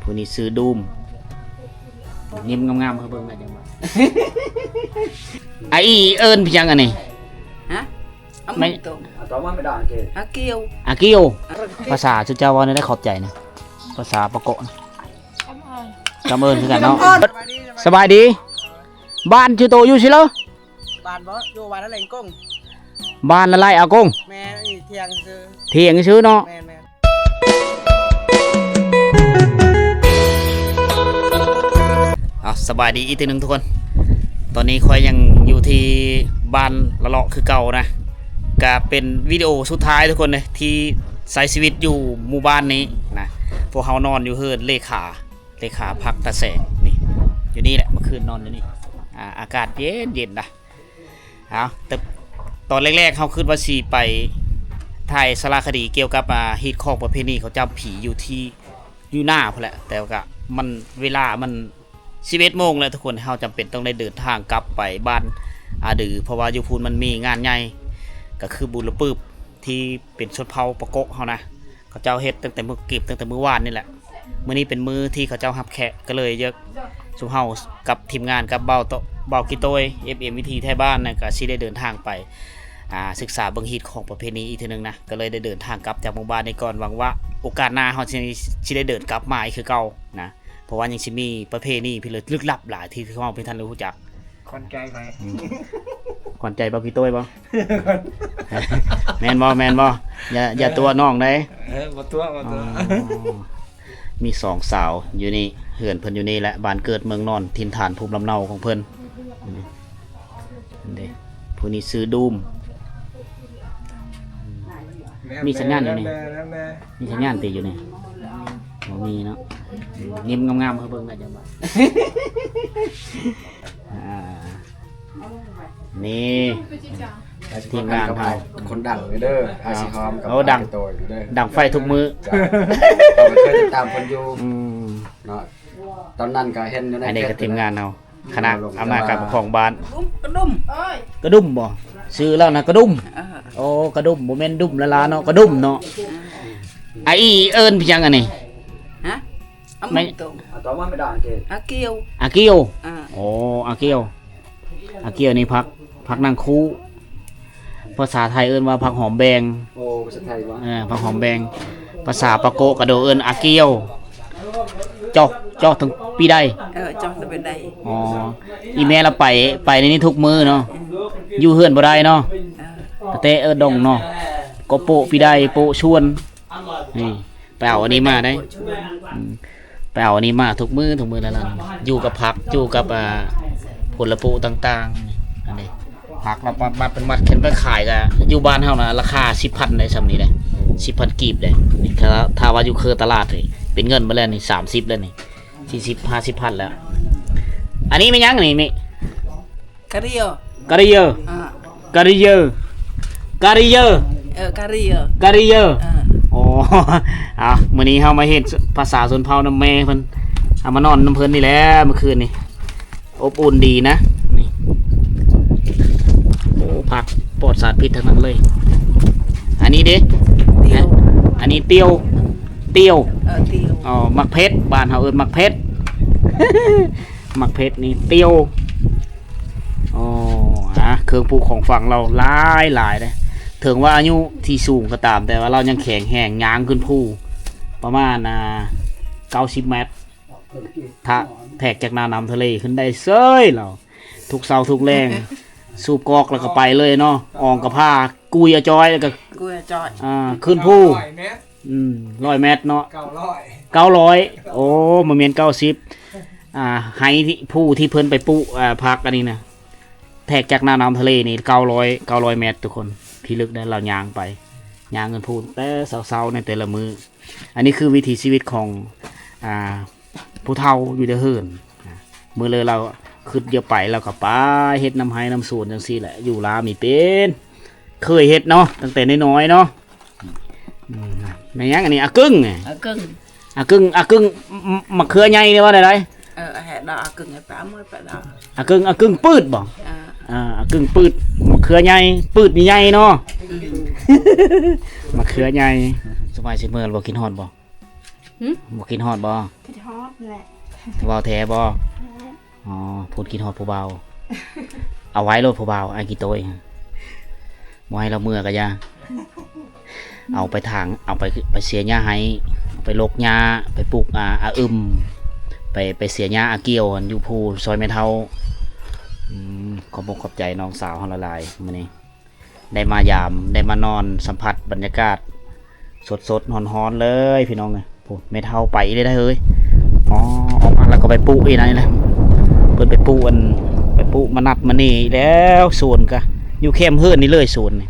ผู้นี้ซื้อดูมยิ้มงามๆเขาเบิ่งได้จังว่าไอ้เอิ้นพี่ยังอันนี้ฮะไม่ต่อมาไม่ได้เกศอาเกียวอากิโอภาษาชุดเจ้าว่าได้ขอบใจนะภาษาปะโกะกำเอิญคือกันเนาะสบายดีบ้านชื่อโตอยู่สิเหรอบ้านบ่อยู่บ้านนั่นแหละกุ้งบ้านละลายอากงแม่เที่ยงซื้อเที่ยงซื้อเนาะแม่สบายดีอีกทีหนึ่งทุกคนตอนนี้คอยยังอยู่ที่บ้านละเลาะคือเก่านะก็เป็นวิดีโอสุดท้ายทุกคนเลยที่ใช้ชีวิตอยู่หมู่บ้านนี้นะพวกเขานอนอยู่เฮือนเลขาพักตะแสงนี่อยู่นี่แหละเมื่อคืนนอนอยู่นี่อากาศเย็นนะแต่ตอนแรกๆเขาขึ้นว่าสีไปถ่ายสารคดีเกี่ยวกับฮีตของประเพณีเขาจำผีอยู่หน้าพอแหละแต่ก็มันเวลามัน11 โมงแล้วทุกคนเขาจำเป็นต้องได้เดินทางกลับไปบ้านอาดือเพราะว่าอยู่พูนมันมีงานใหญ่ก็คือบุญระปืบที่เป็นชนเผ่าปะโกะเขานะเขาเจ้าเฮ็ดตั้งแต่เมื่อวานนี่แหละมื้อนี้เป็นมื้อที่เขาเจ้ารับแขกก็เลยเยอะสุเฮากับทีมงานกับเบากิโตย FM วิธีไทยบ้านนะก็สิได้เดินทางไปศึกษาเบิ่งฮีตของประเพณีอีกทีนึงนะก็เลยได้เดินทางกลับจากหมู่บ้านนี้ก่อนหวังว่าโอกาสหน้าเฮาสิได้เดินกลับมาอีกคือเก่านะเพราะว่ายังสิมีประเพณีพี่เลยลึกลับหลายที่เฮาเพิ่นทันรู้จักคอนใจไปขวัญใจเบากิโต้ยบ่ แม่นบ่อย่าตัวน้องได้บ่ตัวมี2สาวอยู่นี่เฮือนเพิ่นอยู่นี่แหละบ้านเกิดเมืองนอนถิ่นฐานภูมิลำเนาของเพิ่นนี่ผู้นี้ซื้อดูมมีสัญญาณอยู่นี่มีสัญญาณติดอยู่นี่บ่มีเนาะยิ้มงามๆเขาเบิ่งได้จังว่านี่ทีมงานเขาคนดังเด้ออาชีพกับดังไฟทุกมื้อเคยติดตามคนอยู่เนาะตอนนั้นก็เห็นอยู่ในอันนี้ก็ทีมงานเราคณะอำนาจการปกครองบ้านกระดุมบ่ชื่อแล้วนะกระดุมโอ้กระดุมบ่แม่นดุมละลาเนาะกระดุมเนาะไอ้เอิ้นพี่ยังอันนี้ฮะไม่ต่อมาไม่ได้เกศอาเกียวโอ้อาเกียวนี่พักนางคูภาษาไทยเอิ้นว่าผักหอมแบงโอ้ภาษาไทยวะผักหอมแบงภาษาปะโกะกระโดเอิ้นอาเกียวจอกถึงปีใดจอกถึงปีใดอ๋ออีแม่เราไปในนี้ทุกมื้อเนาะอยู่เฮือนบ่ได้เนาะแต่ดงเนาะก็โปะปีใดโปะชวนนี่ไปเอาอันนี้มาได้ไปเอาอันนี้มาทุกมื้อแล้วล่ะอยู่กับผักอยู่กับผลปูต่างๆอันนี้ผักเรามาเป็นมัดเข็นไปขายกันอยู่บ้านเฮานะราคา 10,000 ได้ซำนี้เลย 10,000 กีบเลยนี่ถ้าว่าอยู่คือตลาดนี่เป็นเงินมาแล้วนี่30แล้วนี่40 50,000แล้วอันนี้ไม่ยังนี่มิกะริเยโอ้มื้อนี้เฮามาเฮ็ดภาษาชนเผ่านำแม่เพิ่นเอามานอนนำเพิ่นนี่แหละเมื่อคืนนี่อบอุ่นดีนะนี่โอ้ผักปลอดสารพิษทั้งนั้นเลยอันนี้ดิอันนี้เตียวอ๋อมักเพชรบ้านเฮาเอิ้นมักเพชร มักเพชรนี่เตียวอ๋อเครื่องปลูกของฝั่งเราหลายเลยถึงว่าอายุที่สูงก็ตามแต่ว่าเรายังแข็งแรงง้างขึ้นภูประมาณ90 เมตรถ้าแทกจากน้ำทะเลขึ้นได้เซ้ยเราทุกเสาทุกแรงสูบกอกแล้วก็ไปเลยเนาะอองกับผ้ากุยจอยแล้วก็ขึ้นภู100 เมตรเนาะ900โอ้มาเมียน90ให้ที่ผู้ที่เพิ่นไปปุพักอันนี้นะแทกจากน้ำทะเลนี่900 เมตรทุกคนพี่ลึกได้เราย่างเงินพูดแต่เศร้าๆในแต่ละมืออันนี้คือวิถีชีวิตของผู้เฒ่าอยู่ในเฮือนมือเลยเราขึ้นเดียวไปเราก็ไปเฮ็ดน้ำไห้น้ำสูนจังซี่แหละอยู่ลามีเป็นเคยเฮ็ดเนาะตั้งแต่น้อยๆเนาะในยังอันนี้อากึ่งมะเขือใหญ่นี่ว่าได้แห่ดอกอากึ่งไอ้ป้ามือไปดอกอากึ่งปืดบ่อากึ่งปืดมะเขือใหญ่ปืดนี่ใหญ่เนาะมะเขือใหญ่สบายสิเมื่อบ่กินฮอดบ่กินฮอดบ่ แหละ ผู้เบาแท้บ่อ๋อพูดกินฮอดผู้เบาเอาไว้โลดผู้เบาไอ้กี่โตเองบ่ให้เราเมื่อก็อย่าเอาไปทางเอาไปเสียหญ้าให้เอาไปลกหญ้าไปปลูกอึมไปเสียหญ้าเกี่ยวอยู่ภูซอยแม่เฒ่าขอบอกขอบใจน้องสาวเฮาละลายมื้อนี้ได้มายามได้มานอนสัมผัสบรรยากาศสดๆร้อนๆเลยพี่น้องเอ้ยพูดแม่เฒ่าไปเลยได้เฮ้ยอ๋อออกมาแล้วก็ไปปลูกอีกนั่นแหละเพิ่นไปปลูกมานัดมานี่แล้วสวนก็อยู่เข้มเฮือนนี่เลยสวนนี่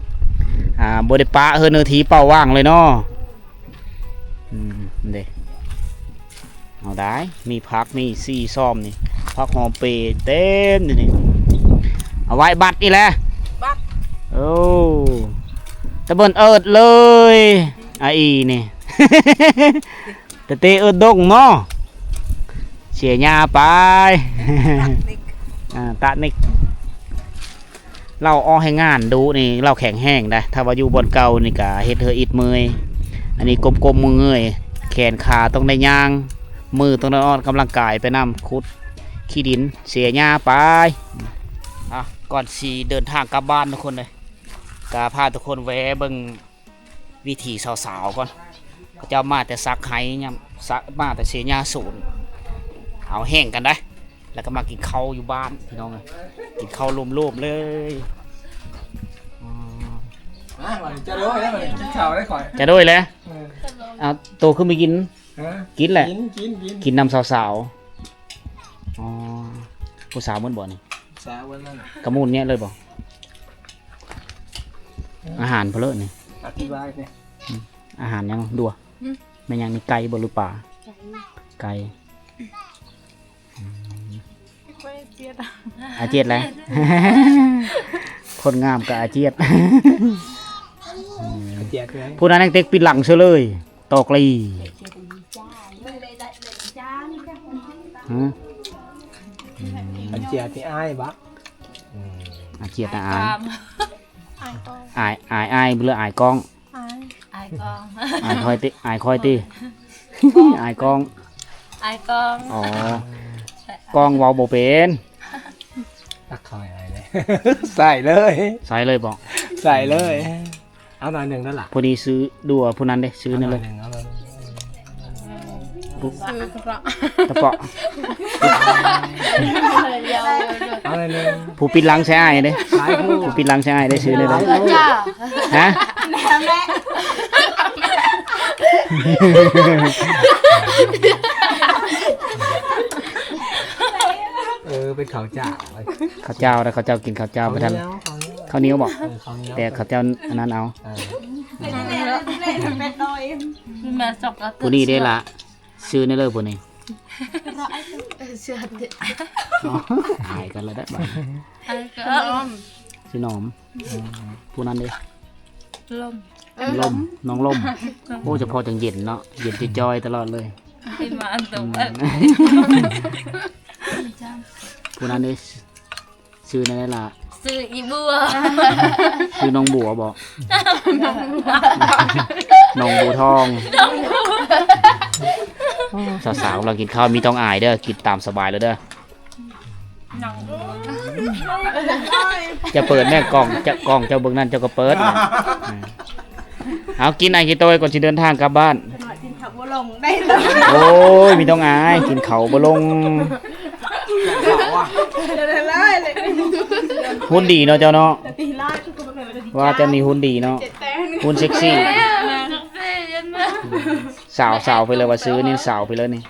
บ่ได้ปะเฮือนเนื้อทีเป้าว่างเลยเนาะเด้เอาได้มีผักมีซี่ซ้อมนี่ผักหอมเปรย์เต็มนี่เอาไว้บัดนี่แหละ บัด โอ้ตะเบิ่นเอิดเลยอีนี่ แต่เตเอิดดงเนาะเสียหญ้าไป ตะนิกเราออให้งานดูนี่เราแข็งแห้งได้ถ้าว่าอยู่บนเก่านี่กะเฮ็ดเธออิดมืออันนี้กลมๆมือเงยแขนขาต้องได้ย่างมือต้องได้ออกกำลังกายไปนำคุดขี้ดินเสียหญ้าไปก่อนสีเดินทางกลับบ้านทุกคนเลยกะพาทุกคนแวะเบิ่งวิถีสาวๆก่อนเจ้ามาแต่ซักไห้ยำซักมาแต่เสียหญ้าสูนเอาแห้งกันได้แล้วก็มากินข้าวอยู่บ้านพี่น้องเลยกินข้าวรวมๆเลยจะด้วยแล้วกินข้าวได้ก่อน จะด้วยเลยเอาโตขึ้นไปกินกินแหละ กิน นำสาวๆอ๋อผู้สาวมันบ่นี่ สาววันนั้น กระมูลเนี้ยเลยบ่อาหารเพลอนี่ อธิบายเนี่ย อาหารยังดัวไม่ยังนี่ไก่บ่หรือป่าไก่อาเจียดแล้ว คนงามกับอาเจียด เจียดเลย ผู้นั้นยังเต็กปิดหลังเฉยเลยตอกลีฮะ เจียดที่อ้ายบัก อาเจียดนะอายเบื่ออายกล้อง อายกอง อายคอยติอายคอยติอายกล้อง อายกอง อ๋อกล้องเว้าบ่เป็น ตักคอยอะไรเลย ใส่เลย ใส่เลยบอก ใส่เลย เอาหน่อยหนึ่งนั่นแหละ ผู้นี้ซื้อดัวผู้นั้นเด้ซื้อนั่นเลย เอาหน่อย ซื้อกระ ตะเปาะ เอาหน่อยหนึ่ง ผู้ปิดหลังใช้อายเด้ สายผู้ ผู้ปิดหลังใช้อายได้ซื้อเลยเด้ จ้า ฮะ เป็นข้าวจ่า ข้าวเจ้าแล้วข้าวเจ้ากินข้าวเจ้าไปทันข้าวเหนียวบอกแต่ข้าวเจ้าอันนั้นเอา มาจกกระ ผู้นี้ได้ละซื้อในเลยผู้นี้ เชื่อดิ อ๋อหายกันแล้วได้บ้าง อายกอง ซื้อหนอมผู้นั้นเด้ ลม ล่มน้องล่มโอ้เฉพาะจังเย็นเนาะเย็นจอยตลอดเลย ที่มาอันตรง ผู้นั้นเด้ซื้อในได้ละ ซื้ออีบัว ซื้อน้องบัวบอกน้องบัวทองสาวๆเรากินข้าวมีต้องอายเด้อกินตามสบายเลยเด้อจะเปิดแม่กล่องจะกล่องเจ้าเบิ่งนั่นเจ้าก็เปิดนะเอากินไอ้กี่ตัวก่อนจะเดินทางกลับบ้านโอ้ยมีต้องอายกินเขาบ่ลงหุ่นดีเนาะเจ้าเนาะว่าจะมีหุ่นดีเนาะหุ่นเซ็กซี่สาวไปเลยว่าซื้อนี่สาวไปเลยนี่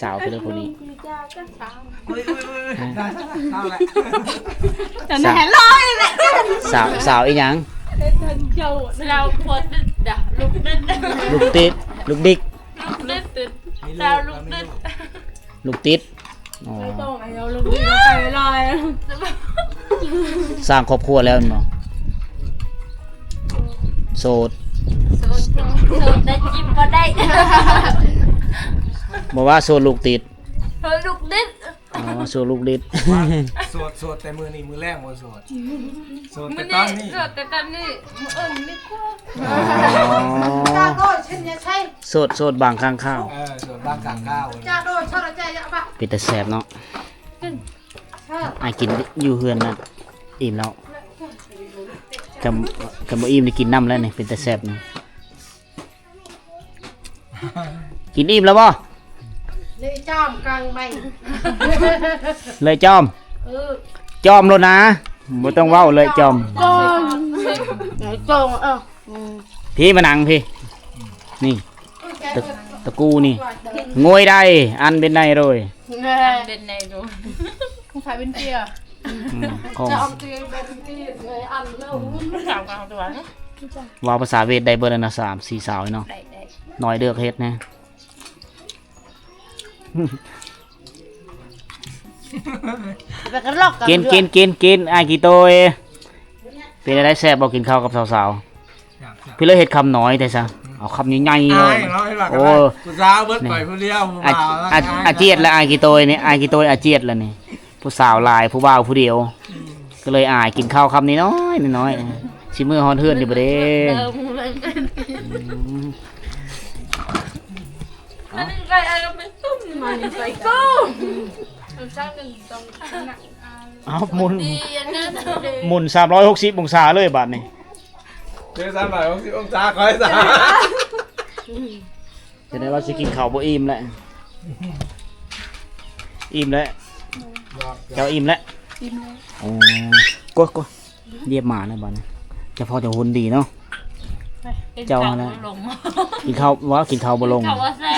สาวไปเลยคนนี้สาวอีหยัง เราโคตรด่าลูกนิด ลูกติดลูกดิก ลูกนิดติดเราลูกนิด ลูกติดอ๋อ เราลูกนิดไปลอย สร้างครอบครัวแล้วเนาะโสด สูตรได้จิ้มก็ได้ บอกว่าโสดลูกติด ลูกนิด อ๋อสู้ลูกดิด สวดแต่มือนี่มือแรกบ่สวดมัน แต่ตอ นี่ นนี้ แต่ตอนนี้มันไม่กลัว จ้าโดยฉันอย่าใช่ โสดบางข้างข้าว สวดบ้างกลางข้าว จ้าโดยชอบใจอย่าบ้า เป็นแต่แสบเนาะไอ้กินอยู่เฮือนนั่นอิ่มแล้วกับบ่อิ่มได้กินน้ำแล้วนี่เป็นแต่แสบนี่กินอิ่มแล้วบ่ เลยจ้อมกลางใบ เลยจอมจอมแล้วนะบ่ต้องเว้าเลยจอม จงพี่มานั่งพี่นี่ตะกูนี่งวยได้อันเป็นไงเลย เป็นไงดู không phải bên kia ของ cho ông kia bên kia người ăn lâu สาวกับตัวนะ ว่าภาษาเวทได้เบอร์นะ3-4 สาวเนาะ ได้ น้อยเดือกเฮ็ดนะ và cái lọc กินไอ้กี่โตยเป็นอะไรแซ่บบ่กินข้าวกับสาวๆพี่เลยเฮ็ดคำน้อยแต่ซะเอาคำใหญ่ๆเลย โอ้ ผู้สาวเบิดไปผู้เดียว อาเจียดแล้วไอ้กี่โตยนี่ไอ้กี่โตยอาเจียดแล้วนี่ผู้สาวหลายผู้บ่าวผู้เดียว ก็เลยอายกินข้าวคำนี้น้อยสิมือฮอนเฮือนอยู่บ่เด้ มันไปอะไรไปตุ้มมันไปก้มชอบกันตรงหนัก เอาหมุน ดีอันนั้น หมุน360องศาเลยบัดนี้ เดี๋ยว360องศาคอยสา จะได้ว่าสิกินข้าวบ่อิ่มแล้วอิ่มแล้วเจ้าอิ่มแล้วโอ้ก็เรียบมาแล้วบัดนี้เจะพอจะหุ่นดีเนาะ เจ้านะ ลง กินข้าวกินข้าวบ่ลง เขาว่าแซ่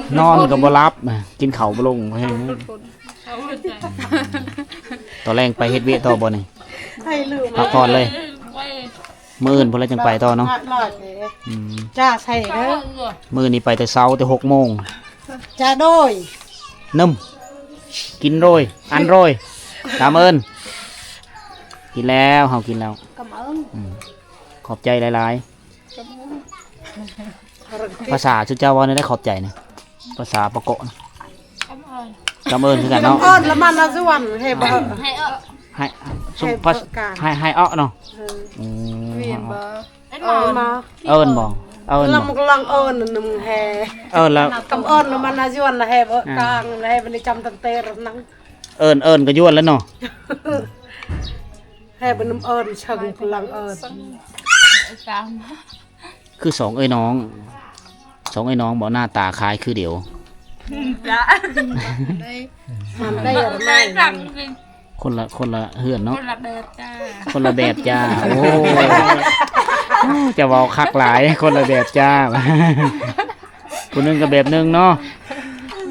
บ นอนก็บ่รับกินข้าวบ่ลงเฮ้ย เขาหัวใจ ตอนแรกไปเฮ็ดเวียกต่อบ่นี่ hay lửa พักผ่อนเลยมื้ออื่นพุ่นแล้วจังไปต่อเนาะ lọt อืม cha xài đó มื้อนี้ไปแต่เช้าแต่6 โมง cha đôi นึ่มกินโรยอันโรยตามเอิญกินแล้วเฮากินแล้ว cảm ơn ขอบใจหลายๆภาษาชุดเจ้าว่าได้ขอบใจนะภาษาปะโกะนะกำเอิญคือกันเนาะ cảm ơn là man là duan hay bờ ให้เออ ให้สุ ให้ ภา เปิดการ ให้อ้อเนาะ viên bờ ไอ้ ơn mà เอิญบ่เอิญ là บ่ một lần ơn là nằm hè เอิญแล้ว cảm ơn là man là duan là hè bờ càng là hè bên trong tận tê rồi nắng เอิญก็ย้วนแล้วเนาะ hè bên nằm ơn chừng lần ơn ตาม คือสองเอ้ยน้องบ่หน้าตาคล้ายคือเดียว จ้า làm đây là ได้ mai สั่งสิ คนละเฮือน ค เนาะ นละแบบจ้า คนละแบบจ้าโอ้จะเว้าคักหลายคนละแบบจ้าผู้หนึงก็แบบหนึงเนาะ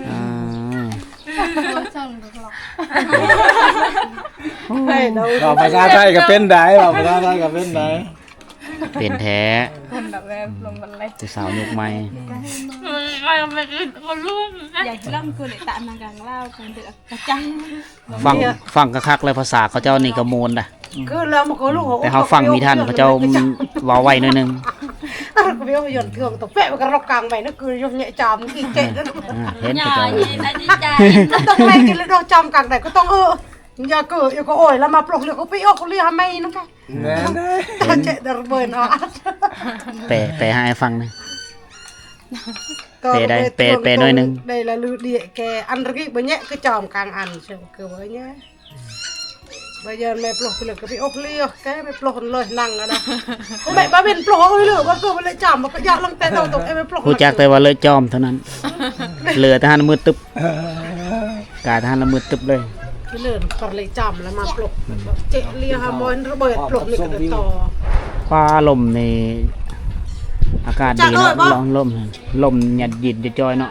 อ่า hay đâu บอกภาษาไทยก็เป็นได้บอกภาษาไทยก็เป็นได้ เป็นแท้ คนละแบบลงกันเลย จะสาวยุกใหม่ ใครไม่กินคนรู้นะ อยากจะเล่าคือในตะนางกังเล่ากันเดือดกระจัง ฟังคักๆเลยภาษาเขาเจ้านี่ก็โมนน่ะ cứ là một cái lúc แต่เขาฟังมีท่านเขาเจ้าเว้าไว้หน่อยหนึง cái biểu hiện thường tập vẽ cái rọc càng mày nó cười vô nhẹ chòm cái kệ đó เห็น ห เขา น่อ เจ้าย นะดีใจ tao hay cái đồ chòm càng này có tông nhà cửa yêu có ổi là mà plok liệu có bị có lia ham mày nó cái แน่ได้ nó chạy đợt bơi nó แปลให้ฟังหนะ Còn Bè đây, về bè thường nơi tôi- nâng. đây là lư địa kè ăn cái bữa nhẹ cái chòm càng ăn chứ cứ với nhá bây giờ mẹ plok liệu có bị ốc lia cái mẹ plok lời năng ở đây mẹ ba bên plok ơi lửa ba cứ lại chòm mà cái dạo lăng tay đầu tục em mẹ plok รู้จักแต่ว่าเลยจอมเท่านั้น เหลือแต่หันมือตึบกายแต่หันละมือตึบเลย cái lửa còn lại chòm là mà plok chạy lia ham mồi nó bơi plok này cái to ฟ้าลมในอากาศดีเนาะ จักเลยบ่ ลองลมหยัดหยิดจะจอยเนาะ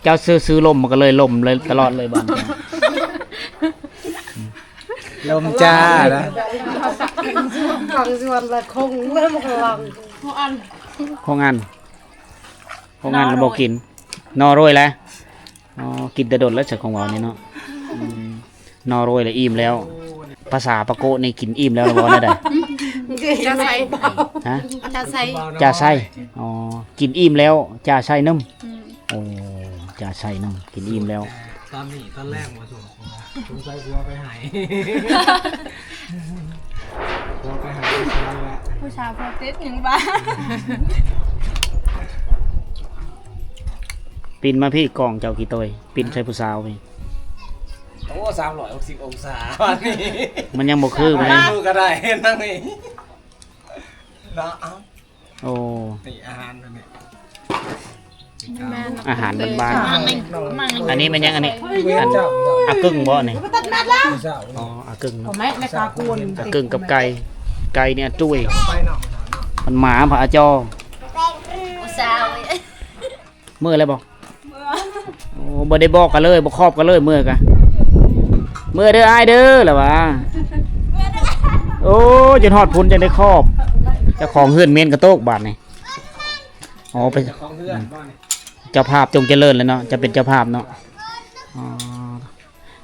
เจ้าซื้อลมมันก็เลยลมเลยตลอดเลยบ้าน ลมจ้านะ càng duan là không mới một lần ของงานเราบอกกินนอโรยแล้วอ๋อกินแต่โดดแล้วจากของเรานี่เนาะอืมนอโรยแล้วอิ่มแล้ว ภาษาปะโกะนี่กินอิ่มแล้วหรือบ่ได้ cha say ฮะ จะใส่ จ่าไส้อ๋อกินอิ่มแล้วจ่าไส้นึ่มโอ้ จ่าใส่น้ำกินอิ่มแล้ว ตอนนี้ตอนแรกมาส่งสงสัยกลัวไปหายกลัวไปหายผู้ชายแล้ว ผู้ชายพอติดอย่างบ้า ปินมาพี่กล่องเจ้ากี่ตัวปินใส่ผู้สาวพี่ โอ้360องศาวันนี้ มันยังบ่คือไหม ดูก็ได้นั่งนี่เนาะ โอ้ นี่อาหารตัวนี้ อาหารบ้าน มันนี่มัน ๆอันนี้มันยังอันนี้ เวียนเจ้า อากึ่งบ่นี่ เจ้า อ๋ออากึ่ง ผม เนาะ แม่ในกากวน อากึ่งกับไก่ไก่เนี่ยจุ้ย ไปเนาะ มันหมาผาจอ สาว เมื่ออะไรบอกโอ้บ่ได้บอกกันเลยบ่ครอบกันเลยเมื่อกะเมื่อเด้ออ้ายเด้อล่ะวะโอ้จนฮอดพุ่นจังได้ครอบเจ้าของเฮือนเมนกระโตกบาดนี่อ๋อไป ของเพื่อนบ้านนี่ เจ้าภาพจงเจริญเลยเนาะจะเป็นเจ้าภาพเนาะอ๋อ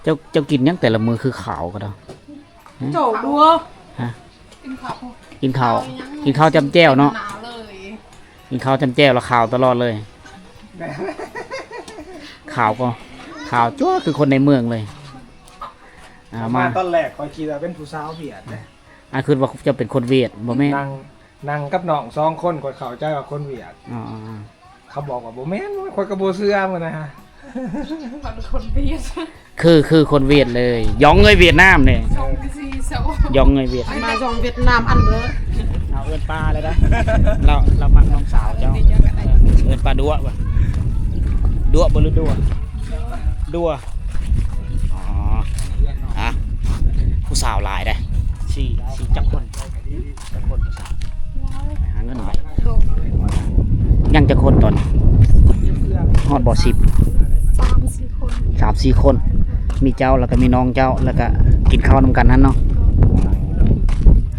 เจ้ากินยังแต่ละมือคือขาวก็ได้ โจดัว ฮะกินข้าวกินข้าวจำแจ้วเนาะ หนาวเลย กินข้าวจำแจ้วแล้วขาวตลอดเลยขาวก็ขาวจ้วคือคนในเมืองเลยมา มาตอนแรกคอยคิดว่าเป็นผู้สาวเวียดเลย คือว่าจะเป็นคนเวียดบ่แม่น นั่งกับน้อง2คนคอยเข้าใจว่าคนเวียด อ๋อ เขาบอกว่าบ่แม่นคอยกระโบเสื้อมันนะฮะ มันคนเบียด คือคนเวียดเลยยองเงยเวียดนามเนี่ย สองสี่สอง ยองเงยเวียด มาจองเวียดนามอันเบอร์ เอาเอิ้นปลาเลยนะเรามักน้องสาวเจ้าเอิ้นปลาดัวบ่ดัวบ่หรือดัวดัวอ๋อฮะผู้สาวหลายได้สี่จักคนผู้สาวไปหาเงินไปยังจะคนตอนฮอดบ่10 3-4 คนมีเจ้าแล้วก็มีน้องเจ้าแล้วก็กินข้าวนำกันนั่นเนาะ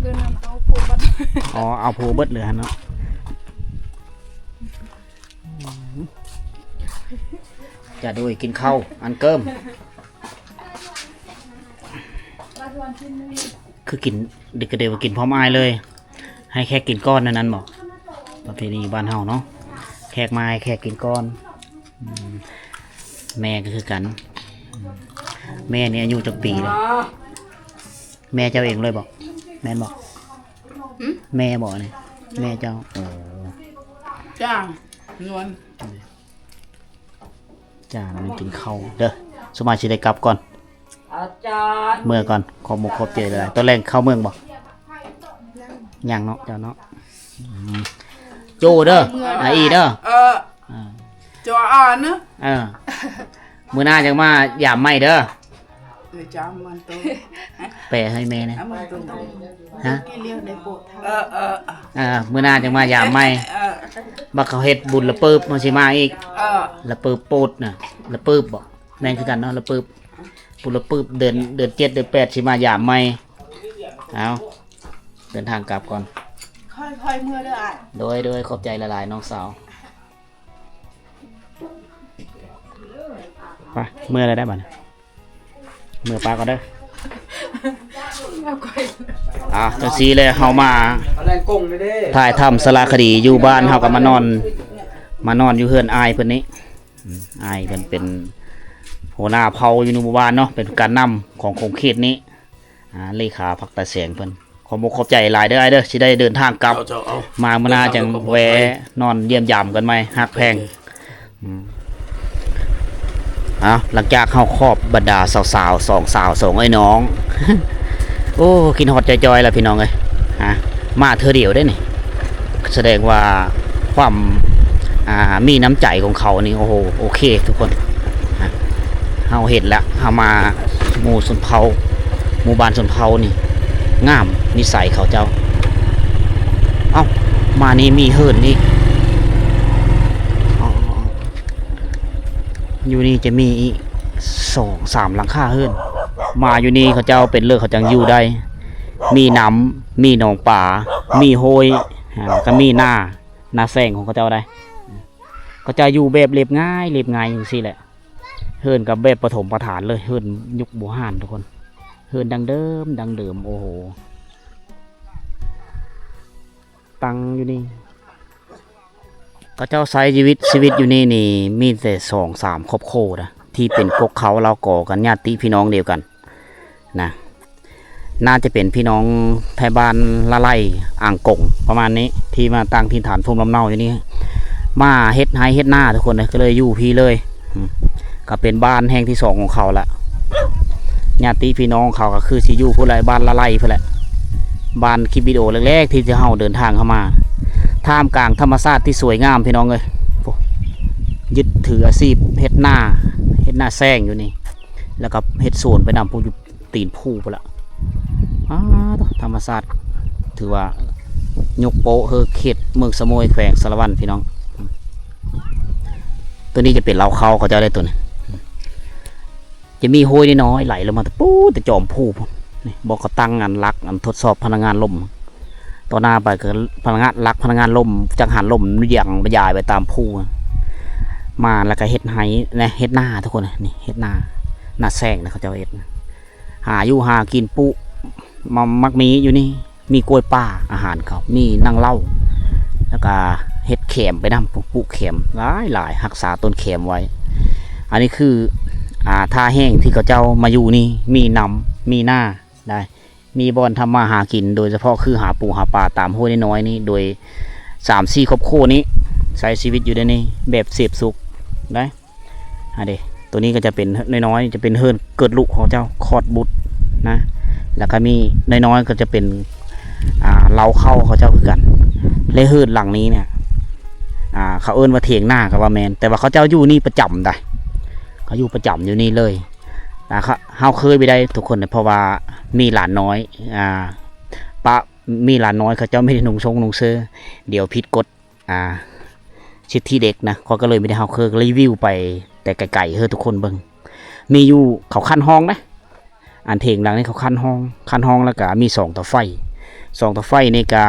เดินนำเขาผูกบัตร อ๋อเอาผูเบิดเลยฮะเนาะจะด้วยกินข้าวอันเกิมคือกินเด็กกระเดียวกินพร้อมอายเลย ให้แค่กินก้อนนั้นบอกประเพณีบ้านเฮาเนาะแขกมาให้แขกกินก้อนแม่ก็คือกันแม่นี่อายุจักปีเลยแม่เจ้าเองเลยบอกแม่นบอกแม่บอกเนี่ยแม่เจ้าโอ้ จ้างนวล จ้ามันกินข้าวเด้อสมาชิกได้กลับก่อน อาจารย์ เมื่อก่อนขอหมกครบเจเลยตอนแรกเข้าเมืองบอกยังเนาะเจ้าเนาะโจเด้อไออีเด้อ จออ่อนเนอะ มื้อหน้าจังมาอย่ามไม่เด้อ เดี๋ยวจ้ามันตัว แปะให้แม่นะ มันตัว ฮะ เออ มื้อหน้าจังมาอย่ามไม่บักเขาเฮ็ดบุญละปึ๊บมันสิมาอีกละปึ๊บโปดน่ะละปึ๊บบ่แม่นคือกันเนาะละปึ๊บปุละปึ๊บเดือน7 เดือน8สิมาอย่ามไม่เอาเดินทางกลับก่อน ค่อยๆเมื่อเด้ออ่ะ โดยขอบใจละลายน้องสาวไปเมื่ออะไรได้บ้างเมื่อปลาก็ได้จังซีเลยเฮามา เอาแรงกุ้งเลยเด้ ถ่ายทำสารคดีอยู่บ้านเฮาก็มานอนอยู่เฮือนอายเพิ่นนี้อายเพิ่นเป็นหัวหน้าเผ่าอยู่ในหมู่บ้านเนาะเป็นการนำของเขตนี้เลขาพักตาแสงเพิ่นขอบคุณขอบใจหลายเด้อไอ้เด้อสิได้เดินทางกลับมามื้อหน้าจังแวะนอนเยี่ยมยามกันใหม่ฮักแพงหลังจากเข้าครอบบรรดาสาวๆ2 สาว2ไอ้น้อง โอ้กินฮอดจอยๆล่ะพี่น้องเอ้ยมาเธอเดียวได้นี่แสดงว่าความมีน้ำใจของเขานี่โอ้โหโอเคทุกคนเฮาเห็นแล้วเฮามาหมู่ชนเผ่าหมู่บ้านชนเผ่านี่งามนิสัยเขาเจ้ามานี่มีเฮิรนนี่อยู่นี่จะมีอีก2-3 หลังคาเฮิรนมาอยู่นี่เขาเจ้าเป็นเลิกเขาจังอยู่ได้มีน้ำมีหนองป่ามีโฮยก็มีหน้าแฝงของเขาเจ้าได้เขาจะอยู่แบบเรียบง่ายอย่างซี่แหละเฮิรนกับแบบปฐมประฐานเลยเฮิรนยุคโบราณทุกคนเฮิรนดังเดิมโอ้โหตั้งอยู่นี่ ก็เจ้าใช้ชีวิตอยู่นี่มีแต่2-3ครอบครัวนะที่เป็นกกเขาเราก่อกันญาติพี่น้องเดียวกันนะน่าจะเป็นพี่น้องไทยบ้านละไลอ่างกงประมาณนี้ที่มาตั้งถิ่นฐานภูมิลำเนาอยู่นี่มาเฮ็ดไร่เฮ็ดหน้าทุกคนเลยก็เลยอยู่พี่เลยก็เป็นบ้านแห่งที่2ของเขาละญาติพี่น้องเขาก็คือสิอยู่ผู้ไรบ้านละไลเพื่อแหละบ้านคลิปวิดีโอแรกๆที่จะเฮาเดินทางเข้ามาท่ามกลางธรรมชาติที่สวยงามพี่น้องเลยยึดถืออาชีพเฮ็ดหน้าแซงอยู่นี่แล้วก็เฮ็ดสวนไปนำผู้อยู่ตีนผู้ไปละธรรมชาติถือว่ายกโปะเขตเมืองสมยแขวงสารวัตรพี่น้องตัวนี้จะเป็นเราเขาจะได้ตัวนี้จะมีห้วยน้อยไหลลงมาแต่จอมผู้นี่บอกเขาตั้งงานลักทดสอบพลังงานลมต่อหน้าไปเกิดพลังงานลมจังหันลมอย่างบรรยายไปตามผู้มาแล้วก็เฮ็ดไห้นะเฮ็ดหน้าทุกคนนี่เฮ็ดหน้าแซงนะเขาจะเฮ็ดหาอยู่หากินปุมักมีอยู่นี่มีกล้วยป่าอาหารเขามีนั่งเล่าแล้วก็เฮ็ดเข็มไปนำปลูกเข็มหลายรักษาต้นเข็มไว้อันนี้คือท่าแห้งที่เขาเจ้ามาอยู่นี่มีน้ำมีหน้าได้มีบอนทำมาหากินโดยเฉพาะคือหาปูหาปลาตามห้วยน้อยนี่โดย3-4ครอบครัวนี้ใช้ชีวิตอยู่ในนี้แบบเสพสุขได้ตัวนี้ก็จะเป็นน้อยๆจะเป็นเฮิร์นเกิดลูกของเจ้าคลอดบุตรนะแล้วก็มีน้อยๆก็จะเป็นเล้าเข้าเขาเจ้าคือกันและเฮิร์นหลังนี้เนี่ยเขาเอิ้นว่าเถียงหน้ากับว่าแมนแต่ว่าเขาเจ้าอยู่นี่ประจำได้เขาอยู่ประจำอยู่นี่เลยเขาเคยไปได้ทุกคนเพราะว่ามีหลานน้อยมีหลานน้อยเขาเจ้าไม่ได้นุ่งเสื้อเดี๋ยวผิดกฎชิดที่เด็กนะเขาก็เลยไม่ได้เขาเคยรีวิวไปแต่ไก่ทุกคนเบิ่งมีอยู่เขาคันห้องนะอันเถียงหลังนี้เขาคันห้องแล้วก็มี2เตาไฟนี่ก็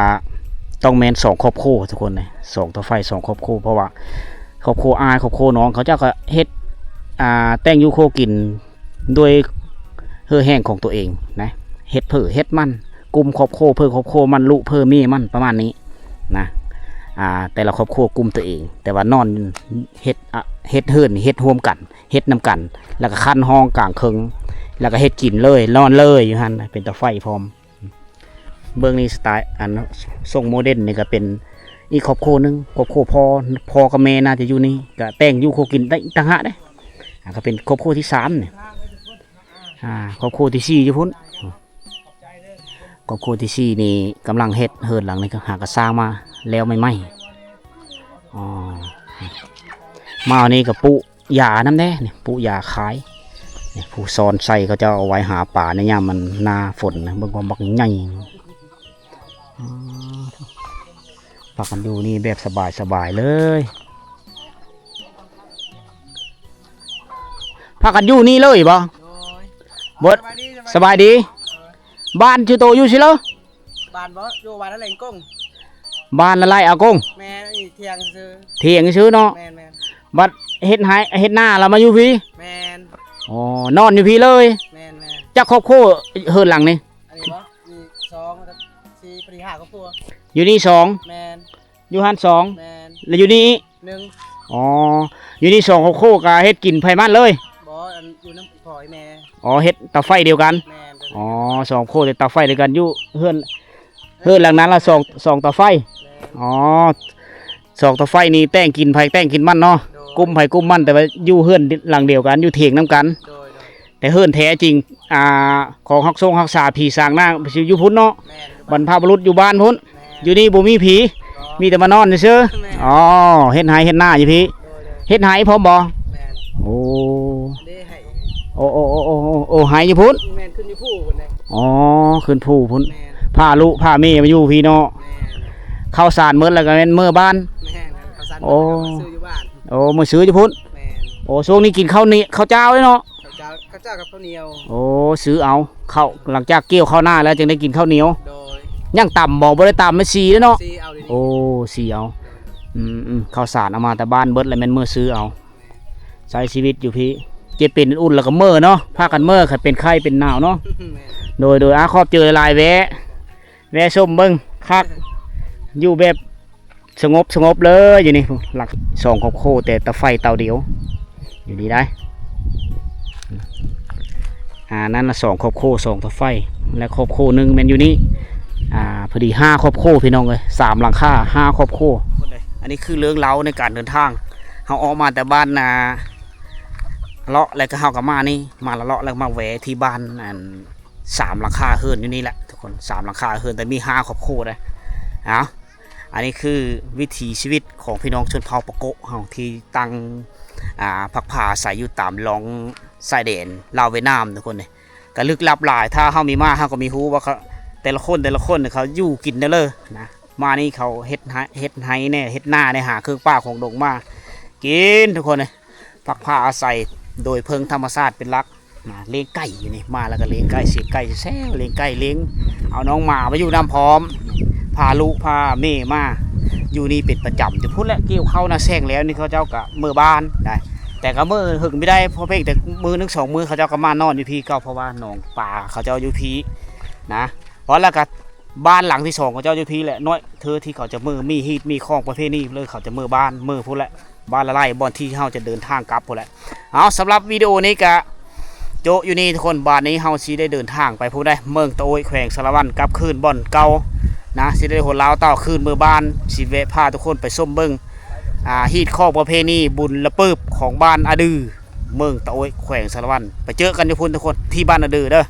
ต้องแมน2ครอบครัวทุกคนเลย2เตาไฟ2ครอบครัวเพราะว่าครอบครัวครอบครัวน้องเขาเจ้าก็เฮ็ดแต่งยูโคกินด้วยแห้งของตัวเองนะเฮ็ดเฮ็ดมันกลุ่มครอบครัวครอบครัวมันลุเมีมันประมาณนี้นะแต่ละครอบครัวกลุ่มตัวเองแต่ว่านอนเฮ็ดเฮ็ดร่วมกันเฮ็ดนำกันแล้วก็คันห้องกลางเคิงแล้วก็เฮ็ดกินเลยนอนเลยอยู่หั่นเป็นตะไฟพร้อมเบื้องนี้สไตล์ทรงโมเดิร์นนี่ก็เป็นอีกครอบครัวนึงครอบครัวพ่อกับแม่น่าจะอยู่นี่ก็แต่งยูโคกินได้ต่างหากเด้ก็เป็นครอบครัวที่3เนี่ยครอบครัวที่4อยู่พุ่นครอบครัวที่4นี่กำลังเฮ็ดเฮิร์นหลังนี่ก็หากระสร้างมาแล้วไม่ไหมมาอันนี้กับปุยาน้ำแน่เนี่ยปุยาขายเนี่ยผู้ซอนใส่เขาจะเอาไว้หาป่าในยามมันหน้าฝนนะเบิ่งความบักใหญ่พักกันอยู่นี่แบบสบายเลยพักกันอยู่นี่เลยบ่บดสบายดีบ้านชื่อโตอยู่สิเหรอบ้านบ่อยู่บ้านละแหล่งกุ้งบ้านละไลอากงแม่เถียงซื้อเนาะแม่บัดเฮ็ดหน้าเรามาอยู่พี่แม่นอนอยู่พี่เลยแม่จักครอบครัวเฮิร์นหลังนี่อันนี้บ่มี2 4ปริหาครอบครัวอยู่นี่2แม่อยู่หัน2แม่แล้วอยู่นี่1อยู่นี่2ครอบครัวก็เฮ็ดกินไผมันเลยบ่อยู่น้ำพอยแม่เฮ็ดเตาไฟเดียวกันแม่2โคแต่เตาไฟเดียวกันอยู่เฮือนหลังนั้นละ2เตาไฟ2เตาไฟนี่แต่งกินไผแต่งกินมันเนาะกุมไผกุมมันแต่ว่าอยู่เฮือนหลังเดียวกันอยู่เถียงน้ำกันแต่เฮือนแท้จริงของฮักษาผีสร้างนางอยู่พุ่นเนาะบรรพบุรุษอยู่บ้านพุ่นอยู่นี่บ่มีผีมีแต่มานอนซื่อเฮ็ดหน้าอยู่พี่เฮ็ดหพร้อมบ่หายอยู่พุ่นแม่นขึ้นอยู่ผู้พุ่นเลยขึ้นผู้พุ่นพาลูกพาแม่มาอยู่พี่เนาะข้าวสารมื้อแล้วก็แม่นมื้อบ้านข้าวสารซื้ออยู่บ้านมื้อซื้ออยู่พุ่นช่วงนี้กินข้าวนี่ข้าวเจ้าเลยเนาะข้าวเจ้ากับข้าวเหนียวซื้อเอาข้าวหลังจากเกี่ยวข้าวหน้าแล้วจึงได้กินข้าวเหนียวยังต่ำบ่ได้ต่ำไม่สีแล้วเนาะสีเอาข้าวสารเอามาแต่บ้านเบิดแล้วแม่นมื้อซื้อเอาใช้ชีวิตอยู่พี่เจ็บเป็นอุ่นแล้วก็เมื่อเนาะพากันเมื่อเป็นไข้เป็นหนาวเนาะโดยครอบเจอลายแวะส้มเบิ้งคักอยู่แบบ สงบเลยอยู่นี่หลัก2ครอบครัวแต่ตะไฟเตาเดียวอยู่นี่ได้นั่นละ2ครอบครัว2ตะไฟและครอบครัวนึงแม่นอยู่นี่พอดี5ครอบครัวพี่น้องเอ้ย3หลังคา5ครอบครัวอันนี้คือเรื่องเล่าในการเดินทางเฮาออกมาแต่บ้านเลาะแล้วก็เฮาก็มานี่มาละเลาะแล้วมาแวะที่บ้าน3หลังคาเฮือนอยู่นี่แหละทุกคน3หลังคาเฮือนแต่มี5ครอบครัวเลยอันนี้คือวิถีชีวิตของพี่น้องชนเผ่าปะโกะเฮาที่ตั้งพักผ้าอาศัยอยู่ตามล่องชายแดนลาวเวียดนามทุกคนเลยก็ลึกลับหลายถ้าเฮามีมาเฮาก็มีฮู้ว่าเขาแต่ละคนเขาอยู่กินได้เลยนะมานี่เขาเฮ็ดไห้แน่เฮ็ดหน้าในหาเครื่องป้าของดงมากินทุกคนเลยพักผ้าอาศัยโดยเพิงธรรมชาติเป็นหลักเลี้ยงไก่อยู่นี่มาแล้วก็เลี้ยงไก่เสียไก่แซ่เลี้ยงไก่เลี้ยงเอาน้องหมามาอยู่น้ำพร้อมพาลูกพาแม่มาอยู่นี่เป็นประจำจะพูดแล้วเกี่ยวเข้านะแซงแล้วนี่เขาเจ้ากับมือบ้านได้แต่ก็มือหึงไม่ได้เพราะเพ่งแต่มือนึง2มือเขาเจ้าก็มานอนอยู่พี่ก็เพราะว่าหนองป่าเขาเจ้าอยู่พี่นะเพราะแล้วก็บ้านหลังที่2เขาเจ้าอยู่พี่แหละน้อยเธอที่เขาจะมือมีฮีดมีคลองประเภทนี้เลยเขาจะมือบ้านมือพูดแหละบ้านละไล่บอนที่เขาจะเดินทางกลับพูดแหละเอาสำหรับวิดีโอนี้ก็โจอยู่นี่ทุกคนบ้านนี้เฮาสิได้เดินทางไปพูดได้เมืองตะโอยแขวงสารวันกลับคืนบ่อนเก่านะสิได้หนลาวต่อคืนมือบ้านสิเวะพาทุกคนไปส้มเบิ้งฮีดข้อประเพณีบุญละปืบของบ้านอดือเมืองตะโอยแขวงสารวันไปเจอกันทุกคนที่บ้านอดือเด้อ